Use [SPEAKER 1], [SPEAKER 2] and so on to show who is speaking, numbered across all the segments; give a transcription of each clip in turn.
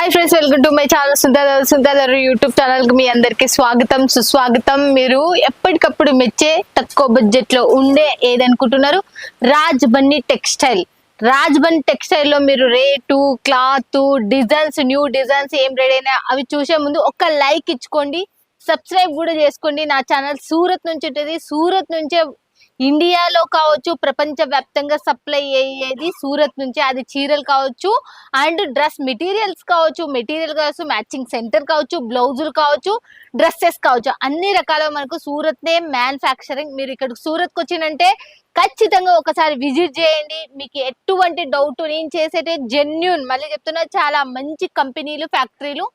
[SPEAKER 1] Hi friends, welcome to my channel Sundara YouTube channel కి మీ అందరికి స్వాగతం సుస్వాగతం. మీరు ఎప్పటికప్పుడు మెచ్చే తక్కువ బడ్జెట్ లో ఉండే ఏదనుకుంటున్నారు? రాజ్ బన్నీ టెక్స్టైల్. రాజ్ బన్నీ టెక్స్టైల్ లో మీరు rate, cloth, designs, new designs ఏం రెడీ అయినా అవి చూసే ముందు ఒక లైక్ ఇచ్చుకోండి, సబ్స్క్రైబ్ కూడా చేసుకోండి. నా ఛానల్ సూరత్ నుంచి ఉంటుంది. సూరత్ నుంచే ఇండియాలో కావచ్చు, ప్రపంచ వ్యాప్తంగా సప్లై అయ్యేది సూరత్ నుంచి. అది చీరలు కావచ్చు, అండ్ డ్రెస్ మెటీరియల్స్ కావచ్చు, మ్యాచింగ్ సెంటర్ కావచ్చు, బ్లౌజులు కావచ్చు, డ్రెస్సెస్ కావచ్చు, అన్ని రకాల మనకు సూరత్ నే మ్యానుఫ్యాక్చరింగ్. మీరు ఇక్కడ సూరత్కి వచ్చినంటే ఖచ్చితంగా ఒకసారి విజిట్ చేయండి. మీకు ఎటువంటి డౌట్, నేను చేసేటే జెన్యూన్, మళ్ళీ చెప్తున్నా, చాలా మంచి కంపెనీలు, ఫ్యాక్టరీలు.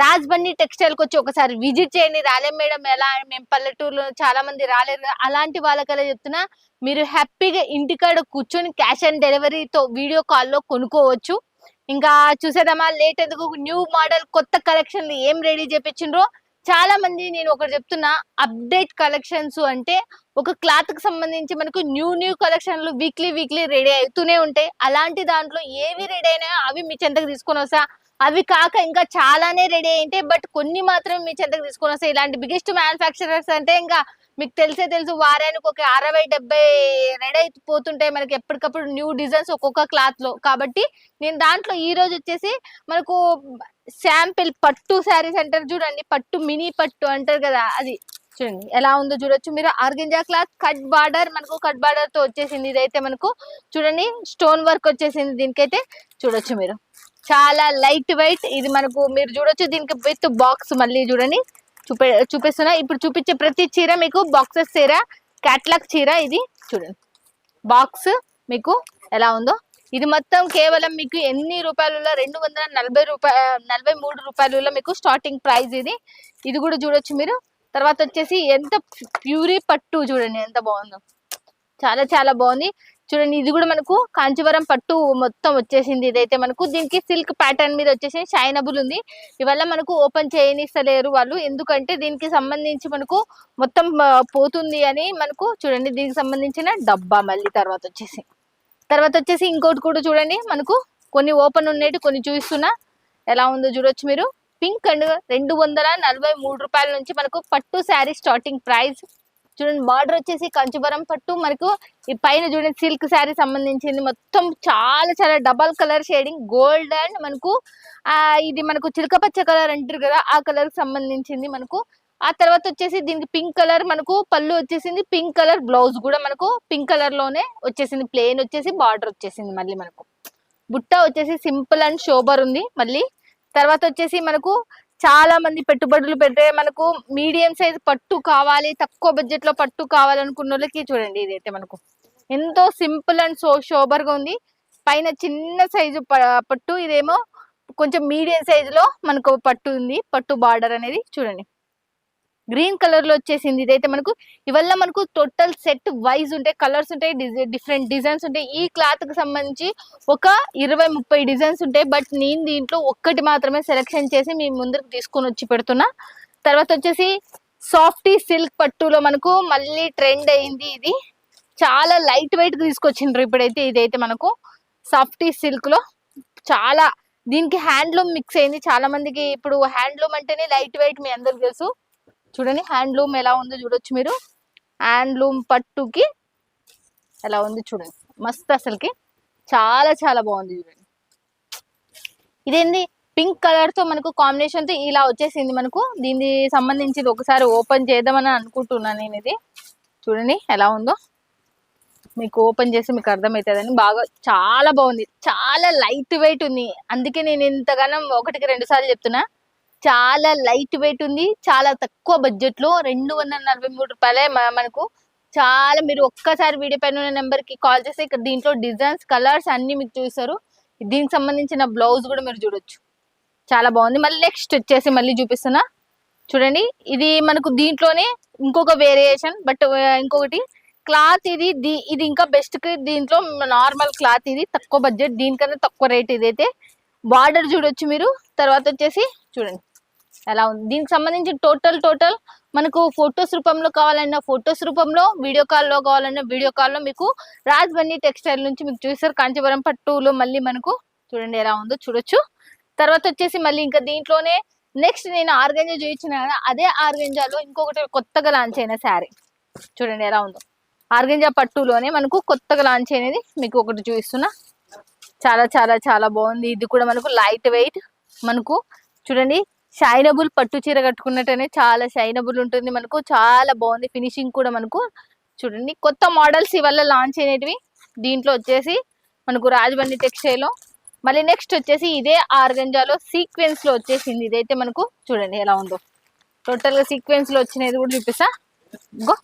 [SPEAKER 1] రాజ్ బన్నీ టెక్స్టైల్ కి వచ్చి ఒకసారి విజిట్ చేయండి. రాలేం మేడం, ఎలా, మేము పల్లెటూరులో చాలా మంది రాలేరు, అలాంటి వాళ్ళకల్లా చెప్తున్నా, మీరు హ్యాపీగా ఇంటికాడ కూర్చొని క్యాష్ ఆన్ డెలివరీతో వీడియో కాల్లో కొనుక్కోవచ్చు. ఇంకా చూసేద్దామా, లేట్ ఎందుకు? న్యూ మోడల్ కొత్త కలెక్షన్లు ఏం రెడీ చేపించిండ్రో చాలా మంది. నేను ఒకటి చెప్తున్నా, అప్డేట్ కలెక్షన్స్ అంటే ఒక క్లాత్ కి సంబంధించి మనకు న్యూ కలెక్షన్లు వీక్లీ రెడీ అవుతూనే ఉంటాయి. అలాంటి దాంట్లో ఏవి రెడీ అయినా అవి మీ చెంతకు తీసుకొని వస్తా. అవి కాక ఇంకా చాలానే రెడీ అయింటే, బట్ కొన్ని మాత్రం మీ చెంతకు తీసుకొని వస్తాయి. ఇలాంటి బిగ్గెస్ట్ మ్యానుఫ్యాక్చరర్స్ అంటే ఇంకా మీకు తెలుసు, వారానికి ఒక 60-70 రెడీ అయిపోతుంటాయి మనకి ఎప్పటికప్పుడు న్యూ డిజైన్స్ ఒక్కొక్క క్లాత్ లో. కాబట్టి నేను దాంట్లో ఈ రోజు వచ్చేసి మనకు శాంపిల్ పట్టు శారీస్ అంటారు చూడండి, పట్టు మినీ పట్టు అంటారు కదా, అది చూడండి ఎలా ఉందో చూడొచ్చు మీరు. ఆర్గంజా క్లాత్, కట్ బార్డర్, మనకు కట్ బార్డర్ తో వచ్చేసింది. ఇదైతే మనకు చూడండి స్టోన్ వర్క్ వచ్చేసింది. దీనికైతే చూడొచ్చు మీరు, చాలా లైట్ వెయిట్. ఇది మనకు మీరు చూడొచ్చు, దీనికి విత్ బాక్స్. మళ్ళీ చూడండి, చూపిస్తున్నా. ఇప్పుడు చూపించే ప్రతి చీర మీకు బాక్సెస్ చీర, క్యాట్లాగ్ చీర. ఇది చూడండి బాక్స్ మీకు ఎలా ఉందో. ఇది మొత్తం కేవలం మీకు ఎన్ని రూపాయలలో? 243 రూపాయలలో మీకు స్టార్టింగ్ ప్రైస్ ఇది. ఇది కూడా చూడొచ్చు మీరు. తర్వాత వచ్చేసి ఎంత ప్యూరీ పట్టు చూడండి, ఎంత బాగుందో, చాలా బాగుంది చూడండి. ఇది కూడా మనకు కాంచీవరం పట్టు మొత్తం వచ్చేసింది. ఇదైతే మనకు దీనికి సిల్క్ ప్యాటర్న్ మీద వచ్చేసి షైనబుల్ ఉంది. ఇవల్ల మనకు ఓపెన్ చేయనిస్తలేరు వాళ్ళు, ఎందుకంటే దీనికి సంబంధించి మనకు మొత్తం పోతుంది అని. మనకు చూడండి దీనికి సంబంధించిన డబ్బా. మళ్ళీ తర్వాత వచ్చేసి ఇంకోటి కూడా చూడండి, మనకు కొన్ని ఓపెన్ ఉన్నాయి, కొన్ని చూపిస్తున్నా. ఎలా ఉందో చూడొచ్చు మీరు. పింక్ అండ్ 243 రూపాయల నుంచి మనకు పట్టు శారీ స్టార్టింగ్ ప్రైస్. చూడండి బార్డర్ వచ్చేసి కంచివరం పట్టు. మనకు ఈ పైన చూడండి సిల్క్ శారీ సంబంధించింది. మొత్తం చాలా double colour shading, gold and మనకు ఇది మనకు చిలక పచ్చ కలర్ అంటారు కదా, ఆ కలర్ కి సంబంధించింది మనకు. ఆ తర్వాత వచ్చేసి దీనికి పింక్ కలర్ మనకు పళ్ళు వచ్చేసింది. పింక్ కలర్ బ్లౌజ్ కూడా మనకు పింక్ కలర్ లోనే వచ్చేసింది. ప్లేన్ వచ్చేసి బార్డర్ వచ్చేసింది. మళ్ళీ మనకు బుట్ట వచ్చేసి సింపుల్ అండ్ షోబర్ ఉంది. మళ్ళీ తర్వాత వచ్చేసి మనకు చాలా మంది పెట్టుబడులు పెట్టే మనకు మీడియం సైజ్ పట్టు కావాలి, తక్కువ బడ్జెట్ లో పట్టు కావాలనుకున్న వాళ్ళకి చూడండి, ఇదైతే మనకు ఎంతో సింపుల్ అండ్ షోబర్ గా ఉంది. పైన చిన్న సైజు పట్టు, ఇదేమో కొంచెం మీడియం సైజు లో మనకు పట్టు ఉంది. పట్టు బార్డర్ అనేది చూడండి గ్రీన్ కలర్ లో వచ్చేసింది. ఇదైతే మనకు ఇవల్ల మనకు టోటల్ సెట్ వైజ్ ఉంటాయి, కలర్స్ ఉంటాయి, డిఫరెంట్ డిజైన్స్ ఉంటాయి. ఈ క్లాత్ కి సంబంధించి ఒక 20-30 డిజైన్స్ ఉంటాయి. బట్ నేను దీంట్లో ఒక్కటి మాత్రమే సెలెక్షన్ చేసి మీ ముందుకు తీసుకొని వచ్చి పెడుతున్నా. తర్వాత వచ్చేసి సాఫ్టీ సిల్క్ పట్టులో మనకు మళ్ళీ ట్రెండ్ అయింది. ఇది చాలా లైట్ వెయిట్ తీసుకొచ్చిండ్రు ఇప్పుడైతే. ఇదైతే మనకు సాఫ్టీ సిల్క్ లో చాలా, దీనికి హ్యాండ్లూమ్ మిక్స్ అయింది. చాలా మందికి ఇప్పుడు హ్యాండ్లూమ్ అంటేనే లైట్ వెయిట్, మీ అందరికి తెలుసు. చూడండి హ్యాండ్లూమ్ ఎలా ఉందో చూడొచ్చు మీరు. హ్యాండ్లూమ్ పట్టుకి ఎలా ఉంది చూడండి, మస్తు అసలుకి చాలా బాగుంది చూడండి. ఇదేంది పింక్ కలర్ తో మనకు కాంబినేషన్ తో ఇలా వచ్చేసింది మనకు. దీనికి సంబంధించి ఒకసారి ఓపెన్ చేద్దామని అనుకుంటున్నాను నేను. ఇది చూడండి ఎలా ఉందో, మీకు ఓపెన్ చేసి మీకు అర్థమవుతుందని. బాగా చాలా బాగుంది, చాలా లైట్ వెయిట్ ఉంది. అందుకే నేను ఇంతగానం 1-2 సార్లు చెప్తున్నా. చాలా లైట్ వెయిట్ ఉంది, చాలా తక్కువ బడ్జెట్ లో 243 రూపాయలే మనకు. చాలా, మీరు ఒక్కసారి వీడియో పైన ఉన్న నెంబర్ కి కాల్ చేస్తే ఇక్కడ దీంట్లో డిజైన్స్, కలర్స్ అన్ని మీకు చూస్తారు. దీనికి సంబంధించిన బ్లౌజ్ కూడా మీరు చూడొచ్చు, చాలా బాగుంది. మళ్ళీ నెక్స్ట్ వచ్చేసి మళ్ళీ చూపిస్తున్నా చూడండి. ఇది మనకు దీంట్లోనే ఇంకొక వేరియేషన్, బట్ ఇంకొకటి క్లాత్ ఇది ఇంకా బెస్ట్ కి. దీంట్లో నార్మల్ క్లాత్, ఇది తక్కువ బడ్జెట్, దీనికన్నా తక్కువ రేట్. ఇదైతే బార్డర్ చూడొచ్చు మీరు. తర్వాత వచ్చేసి చూడండి ఎలా ఉంది. దీనికి సంబంధించి టోటల్ మనకు ఫొటోస్ రూపంలో కావాలన్నా ఫొటోస్ రూపంలో, వీడియో కాల్లో కావాలన్నా వీడియో కాల్లో మీకు రాజ్ బన్నీ టెక్స్టైల్ నుంచి మీకు చూస్తారు. కాంచీవరం పట్టులో మళ్ళీ మనకు చూడండి ఎలా ఉందో చూడొచ్చు. తర్వాత వచ్చేసి మళ్ళీ ఇంకా దీంట్లోనే నెక్స్ట్ నేను ఆర్గంజా చూపించిన కదా, అదే ఆర్గంజాలో ఇంకొకటి కొత్తగా లాంచ్ అయిన శారీ చూడండి ఎలా ఉందో. ఆర్గంజా పట్టులోనే మనకు కొత్తగా లాంచ్ అయినది మీకు ఒకటి చూపిస్తున్నా. చాలా చాలా చాలా బాగుంది. ఇది కూడా మనకు లైట్ వెయిట్, మనకు చూడండి షైనబుల్ పట్టు చీర కట్టుకున్నట్టనే చాలా షైనబుల్ ఉంటుంది. మనకు చాలా బాగుంది. ఫినిషింగ్ కూడా మనకు చూడండి కొత్త మోడల్స్ ఇవల్ల లాంచ్ అయినవి. దీంట్లో వచ్చేసి మనకు రాజబండి టెక్స్టైల్ లో మళ్ళీ నెక్స్ట్ వచ్చేసి ఇదే ఆర్గంజాలో సీక్వెన్స్ లో వచ్చేసింది. ఇదైతే మనకు చూడండి ఎలా ఉందో. టోటల్ గా సీక్వెన్స్ లో వచ్చినది కూడా చూపిస్తా. గో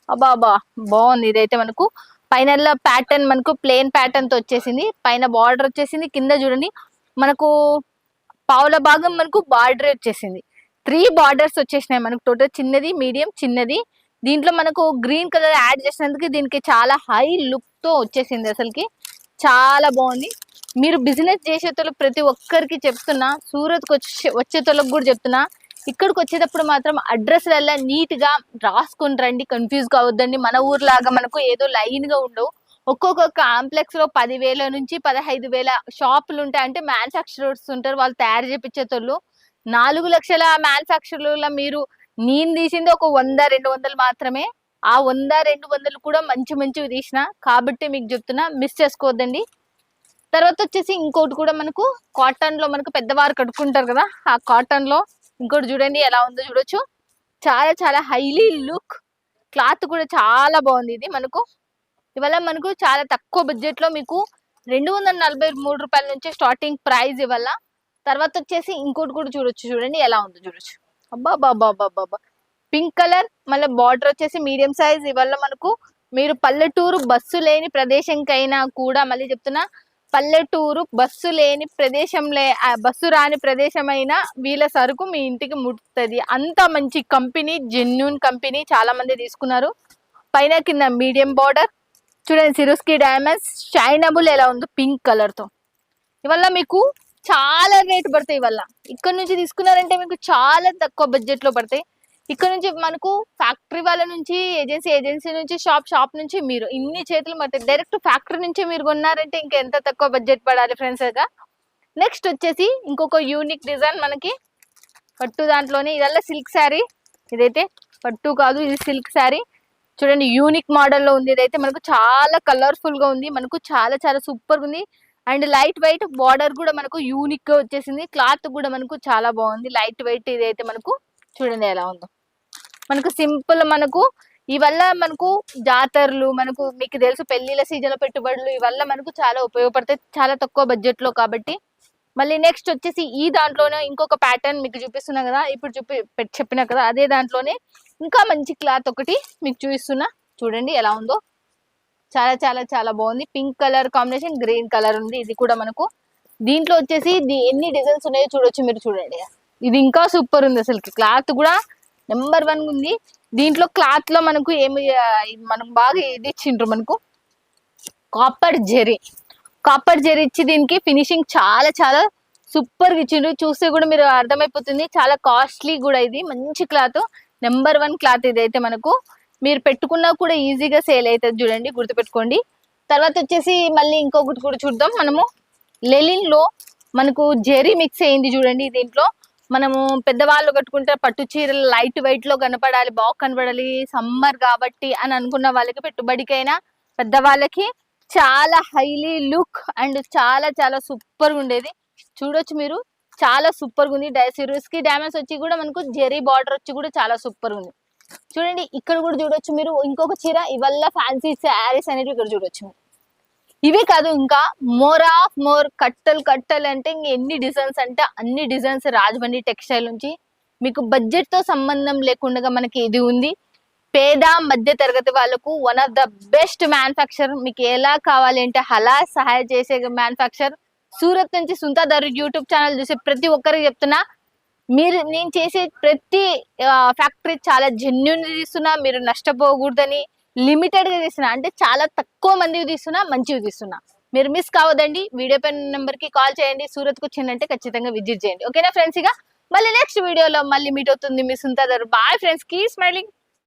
[SPEAKER 1] అబ్బా అబ్బా బాగుంది. ఇదైతే మనకు పైన ప్యాటర్న్ మనకు ప్లేన్ ప్యాటర్న్ తో వచ్చేసింది. పైన బార్డర్ వచ్చేసింది. కింద చూడండి మనకు పావుల భాగం మనకు బార్డర్ వచ్చేసింది. 3 బార్డర్స్ వచ్చేసినాయి మనకు టోటల్. చిన్నది, మీడియం, చిన్నది. దీంట్లో మనకు గ్రీన్ కలర్ యాడ్ చేసినందుకు దీనికి చాలా హై లుక్ తో వచ్చేసింది. అసలుకి చాలా బాగుంది. మీరు బిజినెస్ చేసేటోళ్ళు ప్రతి ఒక్కరికి చెప్తున్నా, సూరత్ కి వచ్చేటోళ్ళకి కూడా చెప్తున్నా, ఇక్కడికి వచ్చేటప్పుడు మాత్రం అడ్రస్ వల్ల నీట్ గా రాసుకొని రండి. కన్ఫ్యూజ్ కావద్దండి. మన ఊర్లాగా మనకు ఏదో లైన్ గా ఉండవు. ఒక్కొక్క కాంప్లెక్స్ లో 10,000 నుంచి 15,000 షాపులు ఉంటాయి. అంటే మ్యానుఫ్యాక్చరర్స్ ఉంటారు, వాళ్ళు తయారు చేపించేటోళ్ళు. 4 లక్షల మ్యానుఫ్యాక్చరర్ల మీరు నేను తీసింది ఒక 100-200 మాత్రమే. ఆ 100-200 కూడా మంచి మంచివి తీసిన కాబట్టి మీకు చెప్తున్నా, మిస్ చేసుకోవద్దండి. తర్వాత వచ్చేసి ఇంకోటి కూడా మనకు కాటన్ లో మనకు పెద్దవారు కట్టుకుంటారు కదా, ఆ కాటన్ లో ఇంకోటి చూడండి ఎలా ఉందో చూడొచ్చు. చాలా చాలా హైలీ లుక్. క్లాత్ కూడా చాలా బాగుంది. ఇది మనకు ఇవాళ మనకు చాలా తక్కువ బడ్జెట్ లో మీకు 243 రూపాయల నుంచి స్టార్టింగ్ ప్రైస్ ఇవాళ. తర్వాత వచ్చేసి ఇంకోటి కూడా చూడొచ్చు. చూడండి ఎలా ఉందో చూడొచ్చు. అబ్బా బాబా బాబా పింక్ కలర్, మళ్ళీ బార్డర్ వచ్చేసి మీడియం సైజ్. ఇవాళ మనకు మీరు పల్లెటూరు బస్సు లేని ప్రదేశంకైనా కూడా, మళ్ళీ చెప్తున్నా, పల్లెటూరు బస్సు లేని ప్రదేశంలో బస్సు రాని ప్రదేశం అయినా వీళ్ళ సరుకు మీ ఇంటికి ముట్టుతుంది. అంత మంచి కంపెనీ, జెన్యూన్ కంపెనీ. చాలా మంది తీసుకున్నారు. పైన కింద మీడియం బార్డర్ చూడండి. సిరోస్కి డైమండ్స్ షైనబుల్ ఎలా ఉందో పింక్ కలర్ తో. ఇవల్ల మీకు చాలా రేట్ పడతాయి. ఇవల్ల ఇక్కడ నుంచి తీసుకున్నారంటే మీకు చాలా తక్కువ బడ్జెట్ లో పడతాయి. ఇక్కడ నుంచి మనకు ఫ్యాక్టరీ వాళ్ళ నుంచి, ఏజెన్సీ నుంచి, షాప్ నుంచి మీరు ఇన్ని చేతులు పడతాయి. డైరెక్ట్ ఫ్యాక్టరీ నుంచి మీరు కొన్నారంటే ఇంకా ఎంత తక్కువ బడ్జెట్ పడాలి ఫ్రెండ్స్ గా. నెక్స్ట్ వచ్చేసి ఇంకొక యూనిక్ డిజైన్ మనకి పట్టు దాంట్లోనే. ఇదల్లా సిల్క్ శారీ. ఇదైతే పట్టు కాదు, ఇది సిల్క్ శారీ. చూడండి యూనిక్ మోడల్ లో ఉంది. ఇదైతే మనకు చాలా కలర్ఫుల్ గా ఉంది. మనకు చాలా చాలా సూపర్ గా ఉంది. అండ్ లైట్ వెయిట్ బార్డర్ కూడా మనకు యూనిక్ గా వచ్చేసింది. క్లాత్ కూడా మనకు చాలా బాగుంది. Light weight. ఇదైతే మనకు చూడండి ఎలా ఉందో. మనకు సింపుల్. మనకు ఇవల్ల మనకు జాతరలు, మనకు మీకు తెలుసు పెళ్లిళ్ళ సీజన్ పెట్టుబడులు, ఇవల్ల మనకు చాలా ఉపయోగపడతాయి చాలా తక్కువ బడ్జెట్ లో కాబట్టి. మళ్ళీ నెక్స్ట్ వచ్చేసి ఈ దాంట్లోనే ఇంకొక ప్యాటర్న్ మీకు చూపిస్తున్నా కదా, ఇప్పుడు చెప్పినా కదా, అదే దాంట్లోనే ఇంకా మంచి క్లాత్ ఒకటి మీకు చూపిస్తున్నా. చూడండి ఎలా ఉందో. చాలా చాలా చాలా బాగుంది. Pink colour combination, green colour ఉంది. ఇది కూడా మనకు దీంట్లో వచ్చేసి ఎన్ని డిజైన్స్ ఉన్నాయో చూడొచ్చు మీరు. చూడండి ఇది ఇంకా సూపర్ ఉంది. అసలు క్లాత్ కూడా నెంబర్ 1 ఉంది. దీంట్లో క్లాత్ లో మనకు ఏమి మనకు బాగా ఇది ఇచ్చిండ్రు, మనకు కాపర్ జెరీ. కాపర్ జెరీ ఇచ్చి దీనికి ఫినిషింగ్ చాలా చాలా సూపర్ గా ఇచ్చిండ్రు. చూస్తే కూడా మీరు అర్థమైపోతుంది. చాలా కాస్ట్లీ కూడా. ఇది మంచి క్లాత్, నెంబర్ 1 క్లాత్. ఇదైతే మనకు మీరు పెట్టుకున్నా కూడా ఈజీగా సేల్ అవుతుంది. చూడండి గుర్తుపెట్టుకోండి. తర్వాత వచ్చేసి మళ్ళీ ఇంకొకటి కూడా చూద్దాం. మనము లెలిన్ లో మనకు జెరీ మిక్స్ అయింది. చూడండి దీంట్లో మనము పెద్దవాళ్ళు కట్టుకుంటే పట్టు చీరలు లైట్ వెయిట్ లో కనపడాలి, బాగా కనపడాలి, సమ్మర్ కాబట్టి అని అనుకున్న వాళ్ళకి, పెట్టుబడికైనా పెద్దవాళ్ళకి చాలా హైలీ లుక్ అండ్ చాలా చాలా సూపర్ గా ఉండేది. చూడొచ్చు మీరు. చాలా సూపర్ గా ఉంది. సిరోస్కి డైమండ్స్ వచ్చి కూడా మనకు జెరీ బార్డర్ వచ్చి కూడా చాలా సూపర్ ఉంది. చూడండి ఇక్కడ కూడా చూడొచ్చు మీరు. ఇంకొక చీర ఇవల్ల ఫ్యాన్సీ శారీస్ అనేవి ఇక్కడ చూడొచ్చు. ఇవే కాదు ఇంకా మోర్ కట్టలు అంటే ఇంక ఎన్ని డిజైన్స్ అంటే అన్ని డిజైన్స్ రాజమండ్రి టెక్స్టైల్ నుంచి. మీకు బడ్జెట్ తో సంబంధం లేకుండా మనకి ఇది ఉంది. పేద మధ్య తరగతి వాళ్ళకు one of the best manufacture. మీకు ఎలా కావాలి అంటే అలా సహాయం చేసే మ్యానుఫ్యాక్చర్. సూరత్ నుంచి సుంతాదారు యూట్యూబ్ ఛానల్ చూసే ప్రతి ఒక్కరికి చెప్తున్నా, నేను చేసే ప్రతి ఫ్యాక్టరీ చాలా జెన్యున్ తీస్తున్నా. మీరు నష్టపోకూడదని లిమిటెడ్ గా తీస్తున్నా. అంటే చాలా తక్కువ మందివి తీస్తున్నా, మంచివి తీస్తున్నా. మీరు మిస్ కావద్దండి. వీడియో పైన నెంబర్ కి కాల్ చేయండి. సూరత్ కు వచ్చిందంటే ఖచ్చితంగా విజిట్ చేయండి. ఓకేనా ఫ్రెండ్స్? ఇక మళ్ళీ నెక్స్ట్ వీడియోలో మళ్ళీ మీట్ అవుతుంది మీ సుంతాదారు. Bye friends, keep smiling.